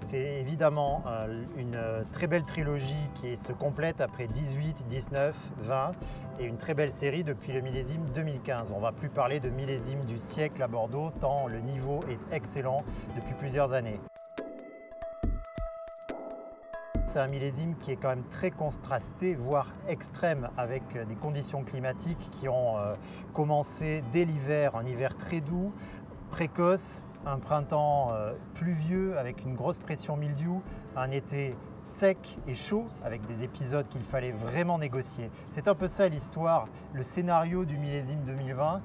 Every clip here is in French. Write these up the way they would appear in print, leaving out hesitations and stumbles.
C'est évidemment une très belle trilogie qui se complète après 18, 19, 20 et une très belle série depuis le millésime 2015. On ne va plus parler de millésime du siècle à Bordeaux tant le niveau est excellent depuis plusieurs années. C'est un millésime qui est quand même très contrasté, voire extrême, avec des conditions climatiques qui ont commencé dès l'hiver, un hiver très doux, précoce, un printemps pluvieux avec une grosse pression mildiou, un été sec et chaud avec des épisodes qu'il fallait vraiment négocier. C'est un peu ça l'histoire, le scénario du millésime 2020.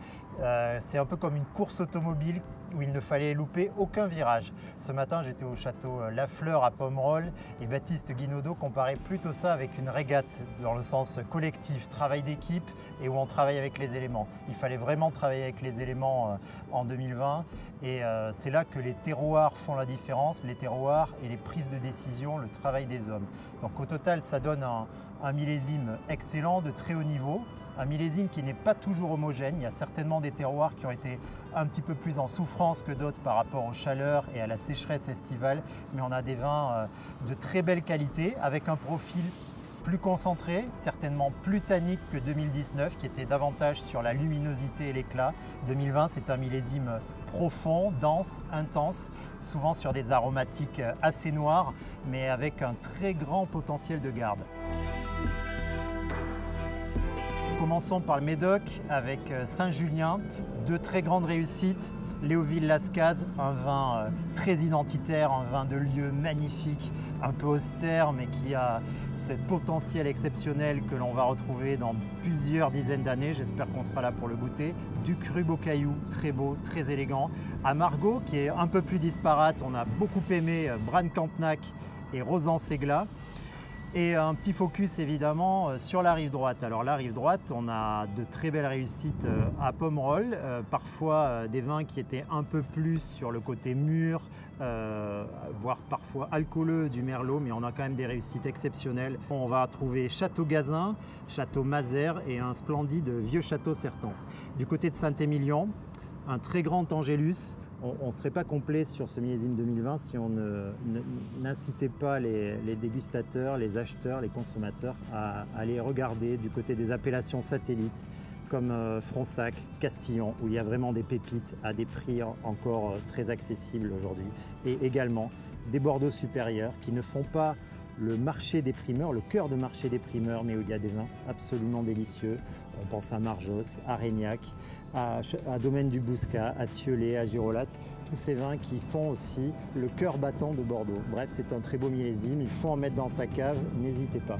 C'est un peu comme une course automobile où il ne fallait louper aucun virage. Ce matin, j'étais au château La Fleur à Pomerol et Baptiste Guinaudot comparait plutôt ça avec une régate dans le sens collectif, travail d'équipe et où on travaille avec les éléments. Il fallait vraiment travailler avec les éléments en 2020 et c'est là que les terroirs font la différence, les terroirs et les prises de décision, le travail des hommes. Donc au total, ça donne un millésime excellent de très haut niveau, un millésime qui n'est pas toujours homogène. Il y a certainement des terroirs qui ont été un petit peu plus en souffrance que d'autres par rapport aux chaleurs et à la sécheresse estivale, mais on a des vins de très belle qualité avec un profil plus concentré, certainement plus tannique que 2019 qui était davantage sur la luminosité et l'éclat. 2020 c'est un millésime profond, dense, intense, souvent sur des aromatiques assez noirs mais avec un très grand potentiel de garde. Commençons par le Médoc avec Saint-Julien, deux très grandes réussites. Léoville-Lascaz, un vin très identitaire, un vin de lieu magnifique, un peu austère, mais qui a ce potentiel exceptionnel que l'on va retrouver dans plusieurs dizaines d'années. J'espère qu'on sera là pour le goûter. Du cru Beaucaillou, très beau, très élégant. À Margaux, qui est un peu plus disparate, on a beaucoup aimé Bran-Cantenac et Rosan-Ségla. Et un petit focus évidemment sur la rive droite. Alors la rive droite, on a de très belles réussites à Pomerol, parfois des vins qui étaient un peu plus sur le côté mûr, voire parfois alcooleux du Merlot, mais on a quand même des réussites exceptionnelles. On va trouver Château Gazin, Château Mazères et un splendide vieux Château Certan. Du côté de Saint-Émilion, un très grand Angélus. On ne serait pas complet sur ce millésime 2020 si on n'incitait pas les dégustateurs, les acheteurs, les consommateurs à aller regarder du côté des appellations satellites comme Fronsac, Castillon, où il y a vraiment des pépites à des prix encore très accessibles aujourd'hui. Et également des Bordeaux supérieurs qui ne font pas le marché des primeurs, le cœur de marché des primeurs, mais où il y a des vins absolument délicieux. On pense à Marjos, à Régnac, à Domaine du Bouscat, à Thieullet, à Girolate, tous ces vins qui font aussi le cœur battant de Bordeaux. Bref, c'est un très beau millésime, il faut en mettre dans sa cave, n'hésitez pas.